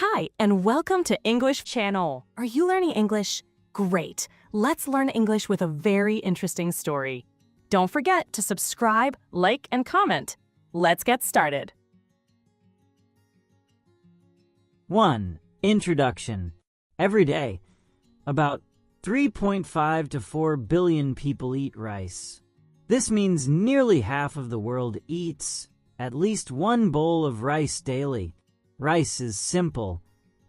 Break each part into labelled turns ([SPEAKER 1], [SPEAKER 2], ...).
[SPEAKER 1] Hi, and welcome to English Channel. Are you learning English? Great. Let's learn English with a very interesting story. Don't forget to subscribe, like, and comment. Let's get started.
[SPEAKER 2] 1. Introduction. Every day, about 3.5 to 4 billion people eat rice. This means nearly half of the world eats at least one bowl of rice daily. Rice is simple,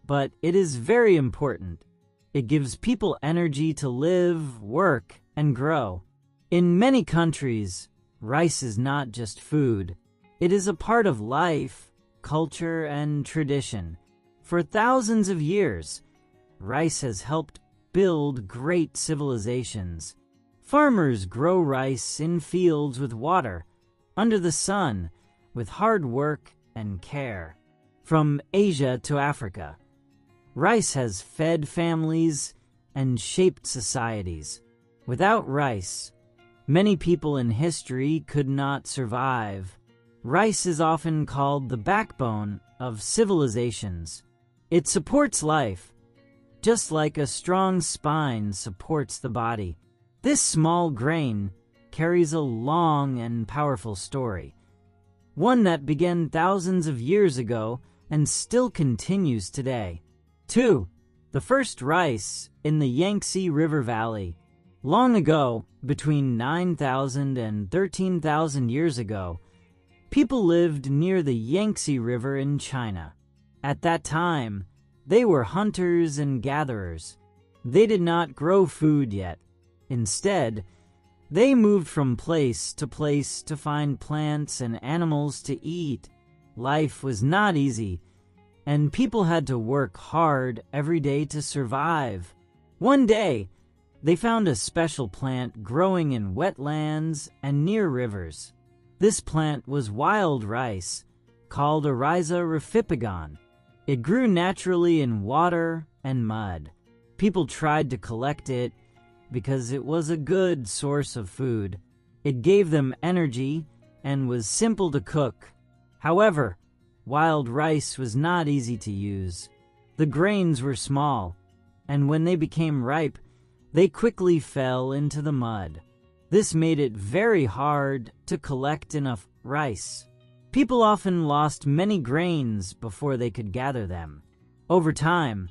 [SPEAKER 2] but it is very important. It gives people energy to live, work, and grow. In many countries, rice is not just food. It is a part of life, culture, and tradition. For thousands of years, rice has helped build great civilizations. Farmers grow rice in fields with water, under the sun, with hard work and care. From Asia to Africa, rice has fed families and shaped societies. Without rice, many people in history could not survive. Rice is often called the backbone of civilizations. It supports life, just like a strong spine supports the body. This small grain carries a long and powerful story, one that began thousands of years ago and still continues today. 2. The first rice in the Yangtze River Valley. Long ago, between 9,000 and 13,000 years ago, people lived near the Yangtze River in China. At that time, they were hunters and gatherers. They did not grow food yet. Instead, they moved from place to find plants and animals to eat. Life was not easy, and people had to work hard every day to survive. One day, they found a special plant growing in wetlands and near rivers. This plant was wild rice, called Oryza rhipipagon. It grew naturally in water and mud. People tried to collect it because it was a good source of food. It gave them energy and was simple to cook. However, wild rice was not easy to use. The grains were small, and when they became ripe, they quickly fell into the mud. This made it very hard to collect enough rice. People often lost many grains before they could gather them. Over time,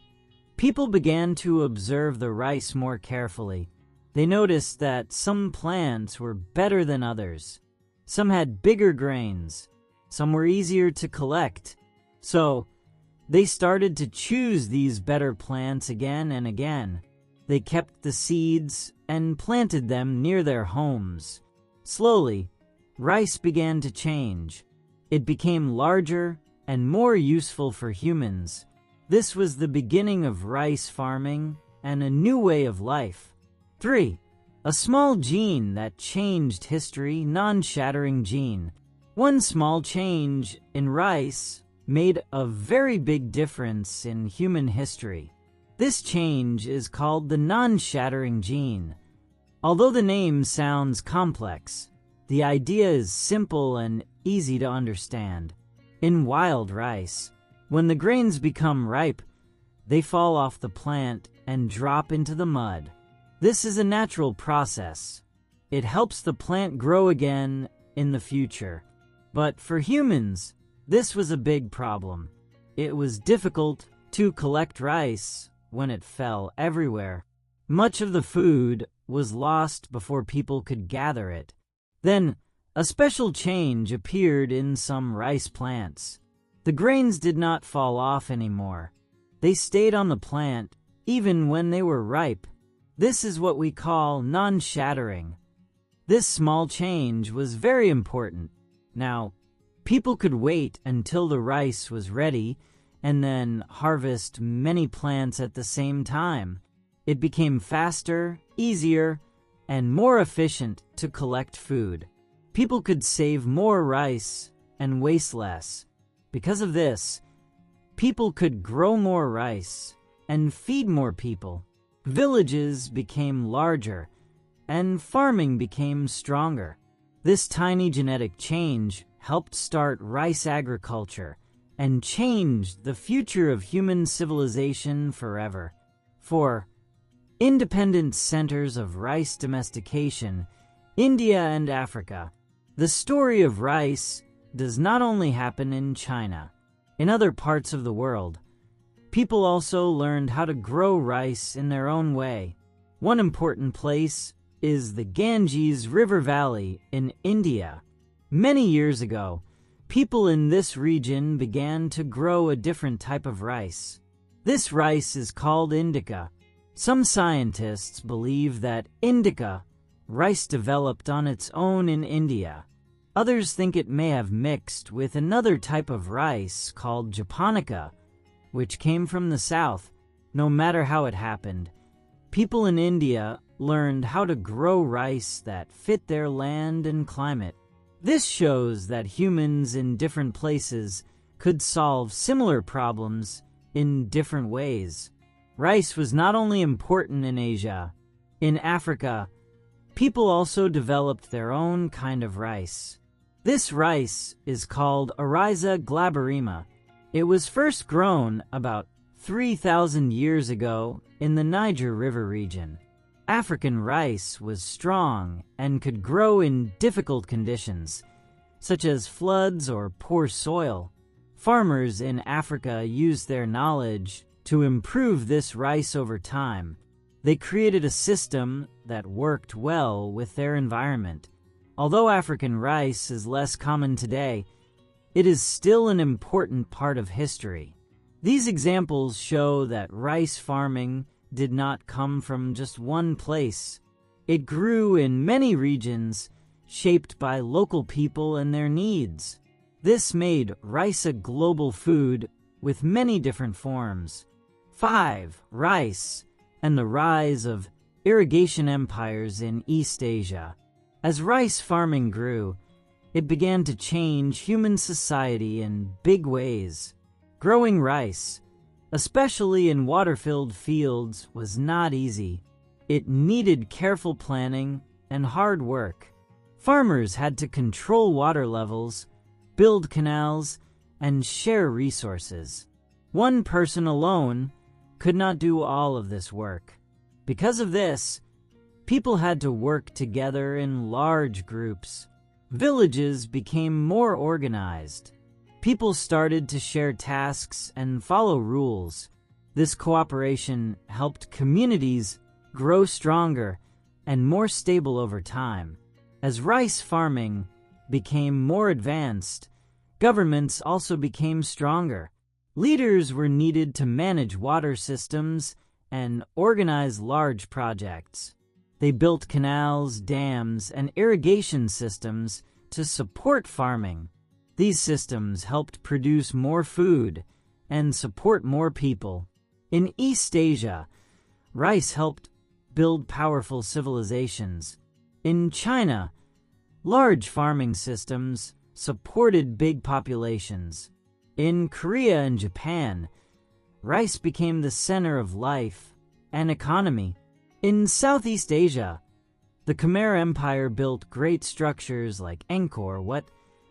[SPEAKER 2] people began to observe the rice more carefully. They noticed that some plants were better than others. Some had bigger grains. Some were easier to collect. So, they started to choose these better plants again and again. They kept the seeds and planted them near their homes. Slowly, rice began to change. It became larger and more useful for humans. This was the beginning of rice farming and a new way of life. 3. A small gene that changed history, non-shattering gene. One small change in rice made a very big difference in human history. This change is called the non-shattering gene. Although the name sounds complex, the idea is simple and easy to understand. In wild rice, when the grains become ripe, they fall off the plant and drop into the mud. This is a natural process. It helps the plant grow again in the future. But for humans, this was a big problem. It was difficult to collect rice when it fell everywhere. Much of the food was lost before people could gather it. Then, a special change appeared in some rice plants. The grains did not fall off anymore. They stayed on the plant even when they were ripe. This is what we call non-shattering. This small change was very important. Now, people could wait until the rice was ready and then harvest many plants at the same time. It became faster, easier, and more efficient to collect food. People could save more rice and waste less. Because of this, people could grow more rice and feed more people. Villages became larger, and farming became stronger. This tiny genetic change helped start rice agriculture and changed the future of human civilization forever. 4. Independent centers of rice domestication, India and Africa. The story of rice does not only happen in China. In other parts of the world, people also learned how to grow rice in their own way. One important place is the Ganges River Valley in India. Many years ago, people in this region began to grow a different type of rice. This rice is called indica. Some scientists believe that indica rice developed on its own in India. Others think it may have mixed with another type of rice called japonica, which came from the south. No matter how it happened, people in India learned how to grow rice that fit their land and climate. This shows that humans in different places could solve similar problems in different ways. Rice was not only important in Asia. In Africa, people also developed their own kind of rice. This rice is called Oryza glaberrima. It was first grown about 3,000 years ago in the Niger River region. African rice was strong and could grow in difficult conditions, such as floods or poor soil. Farmers in Africa used their knowledge to improve this rice over time. They created a system that worked well with their environment. Although African rice is less common today, it is still an important part of history. These examples show that rice farming did not come from just one place. It grew in many regions, shaped by local people and their needs. This made rice a global food with many different forms. 5. Rice and the rise of irrigation empires in East Asia. As rice farming grew, it began to change human society in big ways. Growing rice, especially in water-filled fields, was not easy. It needed careful planning and hard work. Farmers had to control water levels, build canals, and share resources. One person alone could not do all of this work. Because of this, people had to work together in large groups. Villages became more organized. People started to share tasks and follow rules. This cooperation helped communities grow stronger and more stable over time. As rice farming became more advanced, governments also became stronger. Leaders were needed to manage water systems and organize large projects. They built canals, dams, and irrigation systems to support farming. These systems helped produce more food and support more people. In East Asia, rice helped build powerful civilizations. In China, large farming systems supported big populations. In Korea and Japan, rice became the center of life and economy. In Southeast Asia, the Khmer Empire built great structures like Angkor Wat,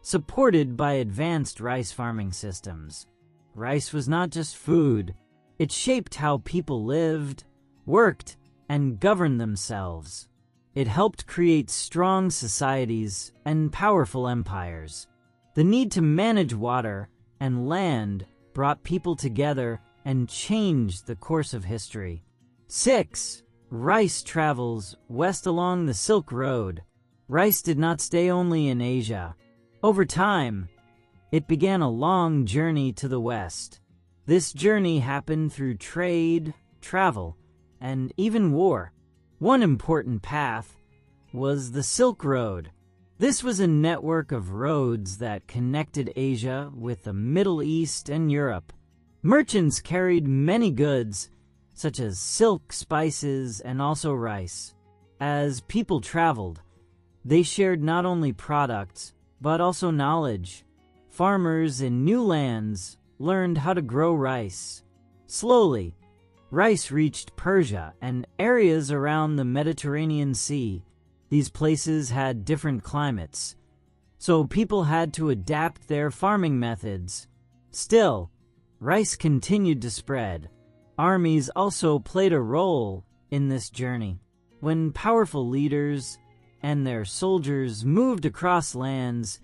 [SPEAKER 2] supported by advanced rice farming systems. Rice was not just food. It shaped how people lived, worked, and governed themselves. It helped create strong societies and powerful empires. The need to manage water and land brought people together and changed the course of history. 6. Rice travels west along the Silk Road. Rice did not stay only in Asia. Over time, it began a long journey to the west. This journey happened through trade, travel, and even war. One important path was the Silk Road. This was a network of roads that connected Asia with the Middle East and Europe. Merchants carried many goods, such as silk, spices, and also rice. As people traveled, they shared not only products, but also knowledge. Farmers in new lands learned how to grow rice. Slowly, rice reached Persia and areas around the Mediterranean Sea. These places had different climates, so people had to adapt their farming methods. Still, rice continued to spread. Armies also played a role in this journey. When powerful leaders and their soldiers moved across lands,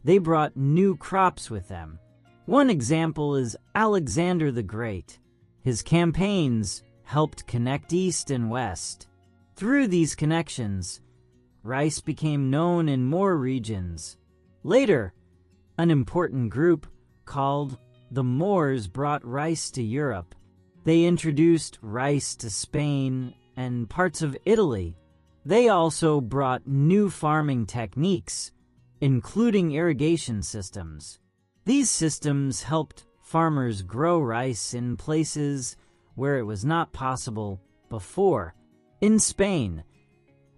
[SPEAKER 2] they brought new crops with them. One example is Alexander the Great. His campaigns helped connect East and West. Through these connections, rice became known in more regions. Later, an important group called the Moors brought rice to Europe. They introduced rice to Spain and parts of Italy. They also brought new farming techniques, including irrigation systems. These systems helped farmers grow rice in places where it was not possible before. In Spain,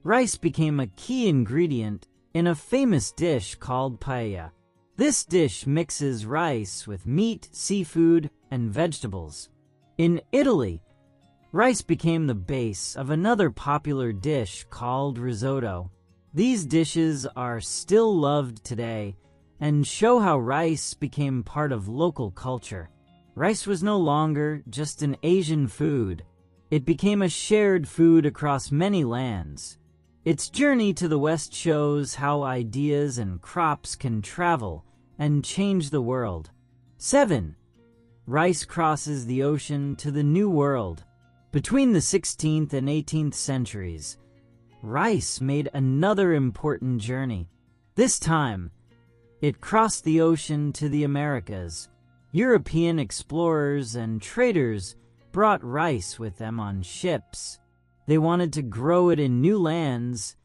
[SPEAKER 2] rice became a key ingredient in a famous dish called paella. This dish mixes rice with meat, seafood, and vegetables. In Italy, rice became the base of another popular dish called risotto. These dishes are still loved today and show how rice became part of local culture. Rice was no longer just an Asian food. It became a shared food across many lands. Its journey to the West shows how ideas and crops can travel and change the world. 7. Rice crosses the ocean to the New World. Between the 16th and 18th centuries, rice made another important journey. This time, it crossed the ocean to the Americas. European explorers and traders brought rice with them on ships. They wanted to grow it in new lands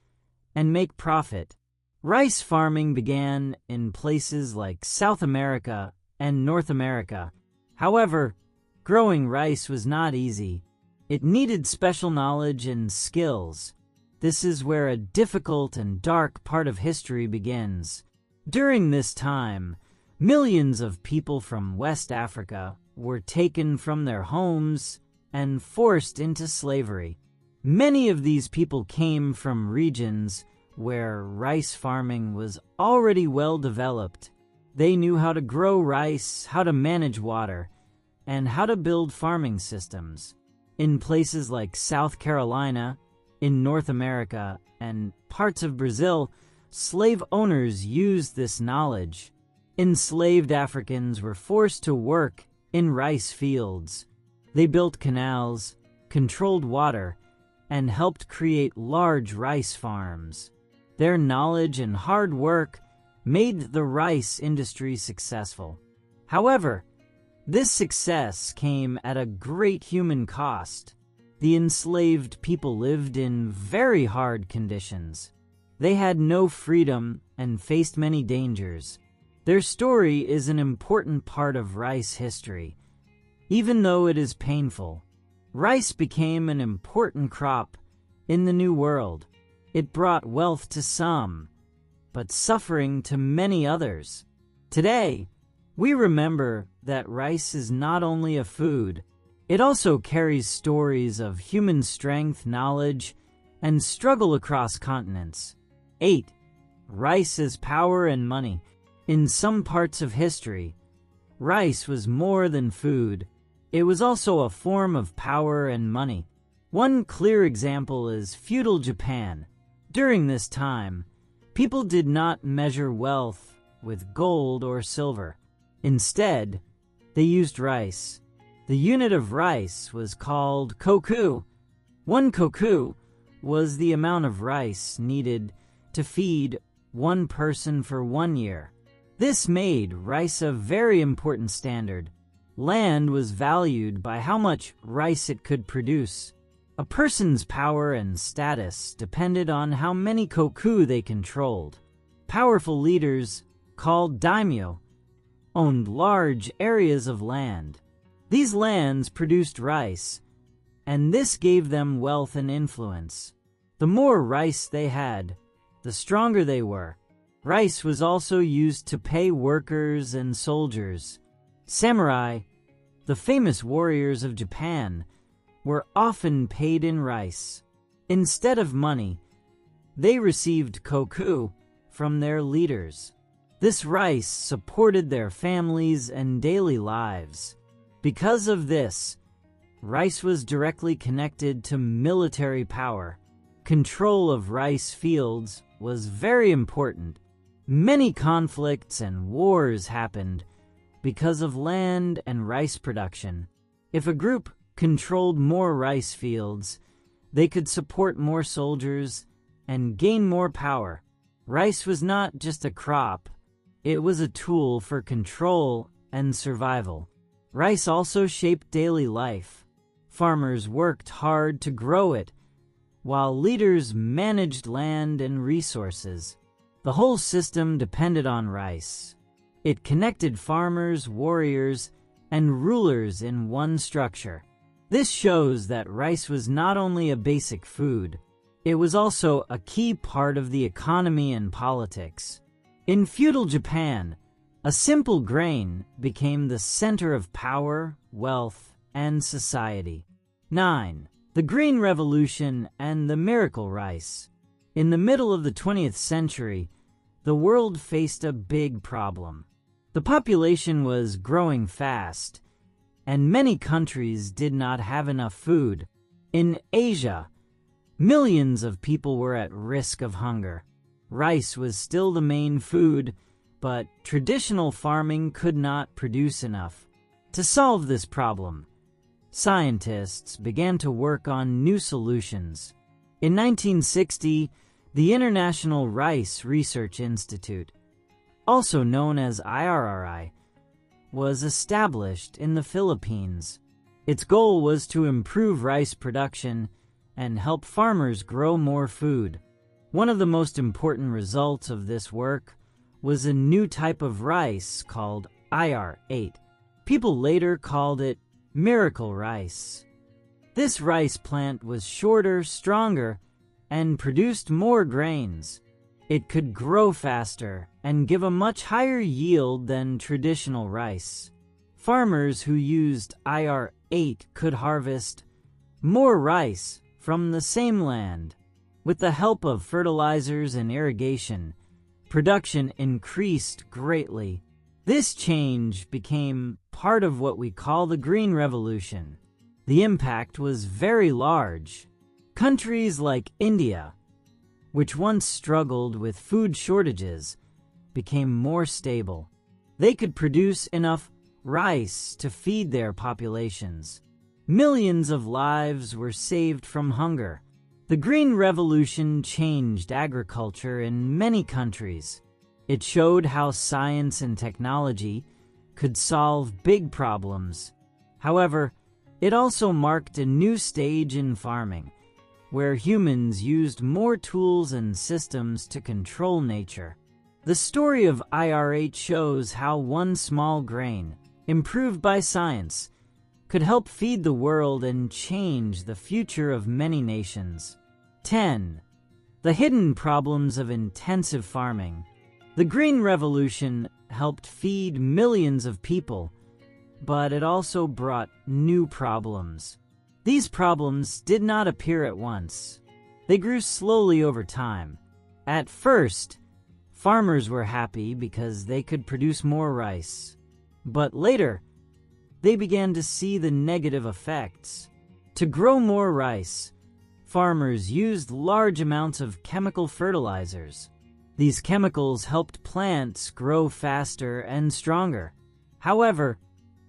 [SPEAKER 2] and make profit. Rice farming began in places like South America and North America. However, growing rice was not easy. It needed special knowledge and skills. This is where a difficult and dark part of history begins. During this time, millions of people from West Africa were taken from their homes and forced into slavery. Many of these people came from regions where rice farming was already well developed. They knew how to grow rice, how to manage water, and how to build farming systems. In places like South Carolina, in North America, and parts of Brazil, slave owners used this knowledge. Enslaved Africans were forced to work in rice fields. They built canals, controlled water, and helped create large rice farms. Their knowledge and hard work made the rice industry successful. However, this success came at a great human cost. The enslaved people lived in very hard conditions. They had no freedom and faced many dangers. Their story is an important part of rice history. Even though it is painful, rice became an important crop in the New World. It brought wealth to some, but suffering to many others. Today, we remember that rice is not only a food, it also carries stories of human strength, knowledge, and struggle across continents. 8. Rice as power and money. In some parts of history, rice was more than food. It was also a form of power and money. One clear example is feudal Japan. During this time, people did not measure wealth with gold or silver. Instead, they used rice. The unit of rice was called koku. One koku was the amount of rice needed to feed one person for 1 year. This made rice a very important standard. Land was valued by how much rice it could produce. A person's power and status depended on how many koku they controlled. Powerful leaders, called daimyo, owned large areas of land. These lands produced rice, and this gave them wealth and influence. The more rice they had, the stronger they were. Rice was also used to pay workers and soldiers. Samurai, the famous warriors of Japan, were often paid in rice. Instead of money, they received koku from their leaders. This rice supported their families and daily lives. Because of this, rice was directly connected to military power. Control of rice fields was very important. Many conflicts and wars happened because of land and rice production. If a group controlled more rice fields, they could support more soldiers and gain more power. Rice was not just a crop, it was a tool for control and survival. Rice also shaped daily life. Farmers worked hard to grow it, while leaders managed land and resources. The whole system depended on rice. It connected farmers, warriors, and rulers in one structure. This shows that rice was not only a basic food, it was also a key part of the economy and politics. In feudal Japan, a simple grain became the center of power, wealth, and society. 9. The Green Revolution and the miracle rice. In the middle of the 20th century, the world faced a big problem. The population was growing fast, and many countries did not have enough food. In Asia, millions of people were at risk of hunger. Rice was still the main food, but traditional farming could not produce enough. To solve this problem, scientists began to work on new solutions. In 1960, the International Rice Research Institute, also known as IRRI, was established in the Philippines. Its goal was to improve rice production and help farmers grow more food. One of the most important results of this work was a new type of rice called IR-8. People later called it miracle rice. This rice plant was shorter, stronger, and produced more grains. It could grow faster and give a much higher yield than traditional rice. Farmers who used IR-8 could harvest more rice from the same land. With the help of fertilizers and irrigation, production increased greatly. This change became part of what we call the Green Revolution. The impact was very large. Countries like India, which once struggled with food shortages, became more stable. They could produce enough rice to feed their populations. Millions of lives were saved from hunger. The Green Revolution changed agriculture in many countries. It showed how science and technology could solve big problems. However, it also marked a new stage in farming, where humans used more tools and systems to control nature. The story of IR-8 shows how one small grain, improved by science, could help feed the world and change the future of many nations. 10. The hidden problems of intensive farming. The Green Revolution helped feed millions of people, but it also brought new problems. These problems did not appear at once. They grew slowly over time. At first, farmers were happy because they could produce more rice. But later, they began to see the negative effects. To grow more rice, farmers used large amounts of chemical fertilizers. These chemicals helped plants grow faster and stronger. However,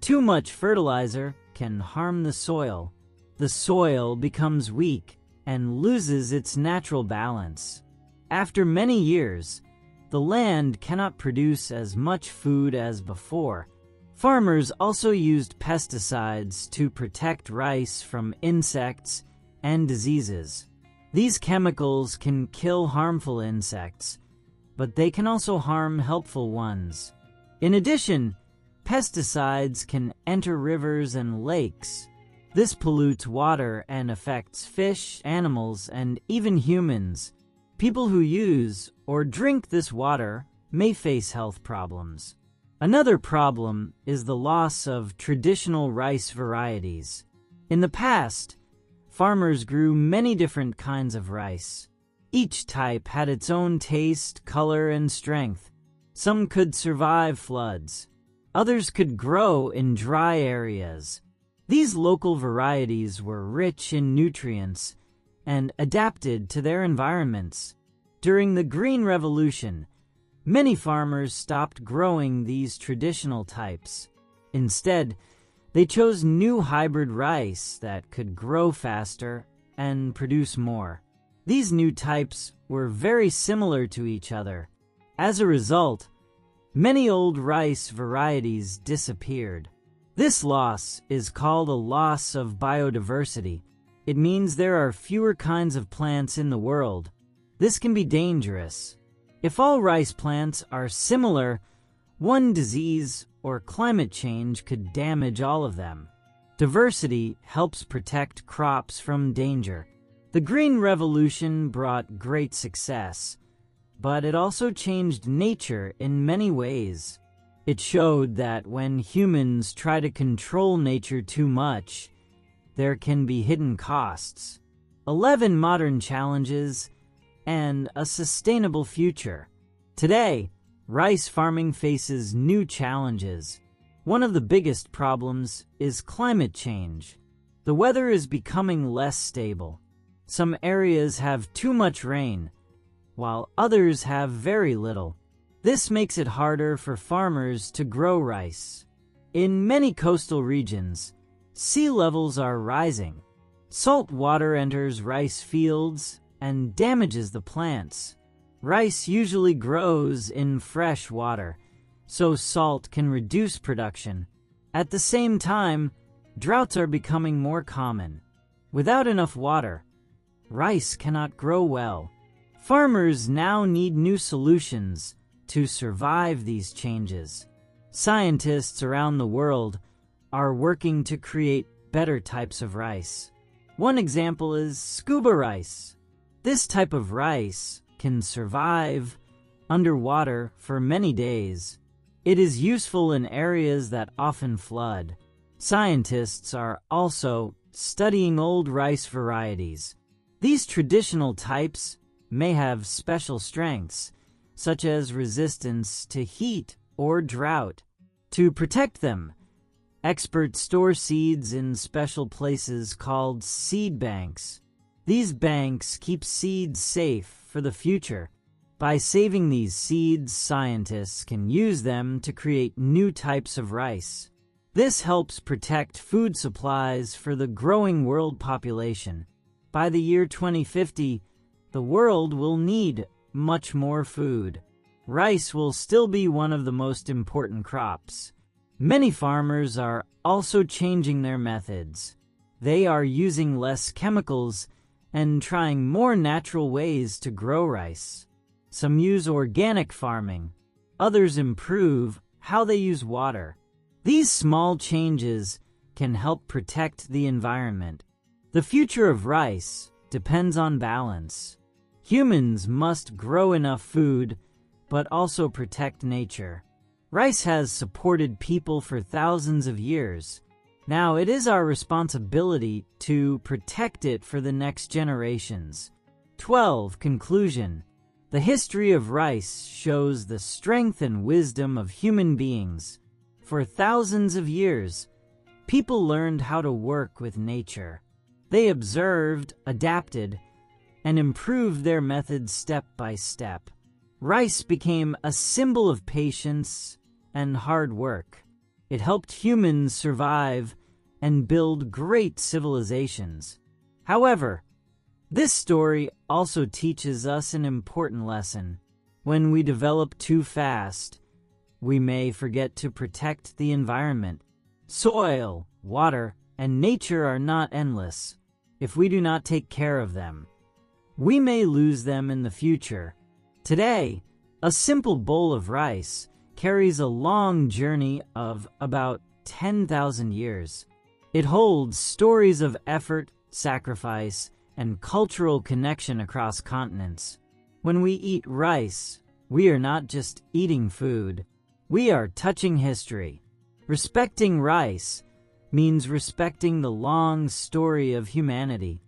[SPEAKER 2] too much fertilizer can harm the soil. The soil becomes weak and loses its natural balance. After many years, the land cannot produce as much food as before. Farmers also used pesticides to protect rice from insects and diseases. These chemicals can kill harmful insects, but they can also harm helpful ones. In addition, pesticides can enter rivers and lakes. This pollutes water and affects fish, animals, and even humans. People who use or drink this water may face health problems. Another problem is the loss of traditional rice varieties. In the past, farmers grew many different kinds of rice. Each type had its own taste, color, and strength. Some could survive floods. Others could grow in dry areas. These local varieties were rich in nutrients and adapted to their environments. During the Green Revolution, many farmers stopped growing these traditional types. Instead, they chose new hybrid rice that could grow faster and produce more. These new types were very similar to each other. As a result, many old rice varieties disappeared. This loss is called a loss of biodiversity. It means there are fewer kinds of plants in the world. This can be dangerous. If all rice plants are similar, one disease or climate change could damage all of them. Diversity helps protect crops from danger. The Green Revolution brought great success, but it also changed nature in many ways. It showed that when humans try to control nature too much, there can be hidden costs. 11 modern challenges and a sustainable future. Today, rice farming faces new challenges. One of the biggest problems is climate change. The weather is becoming less stable. Some areas have too much rain, while others have very little. This makes it harder for farmers to grow rice. In many coastal regions, sea levels are rising. Salt water enters rice fields and damages the plants. Rice usually grows in fresh water, so salt can reduce production. At the same time, droughts are becoming more common. Without enough water, rice cannot grow well. Farmers now need new solutions to survive these changes. Scientists around the world are working to create better types of rice. One example is scuba rice. This type of rice can survive underwater for many days. It is useful in areas that often flood. Scientists are also studying old rice varieties. These traditional types may have special strengths, such as resistance to heat or drought. To protect them, experts store seeds in special places called seed banks. These banks keep seeds safe for the future. By saving these seeds, scientists can use them to create new types of rice. This helps protect food supplies for the growing world population. By the year 2050, the world will need much more food. Rice will still be one of the most important crops. Many farmers are also changing their methods. They are using less chemicals and trying more natural ways to grow rice. Some use organic farming. Others improve how they use water. These small changes can help protect the environment. The future of rice depends on balance. Humans must grow enough food, but also protect nature. Rice has supported people for thousands of years. Now it is our responsibility to protect it for the next generations. 12. Conclusion. The history of rice shows the strength and wisdom of human beings. For thousands of years, people learned how to work with nature. They observed, adapted, and improved their methods step by step. Rice became a symbol of patience and hard work. It helped humans survive and build great civilizations. However, this story also teaches us an important lesson. When we develop too fast, we may forget to protect the environment. Soil, water, and nature are not endless. If we do not take care of them, we may lose them in the future. Today, a simple bowl of rice carries a long journey of about 10,000 years. It holds stories of effort, sacrifice, and cultural connection across continents. When we eat rice, we are not just eating food. We are touching history. Respecting rice means respecting the long story of humanity.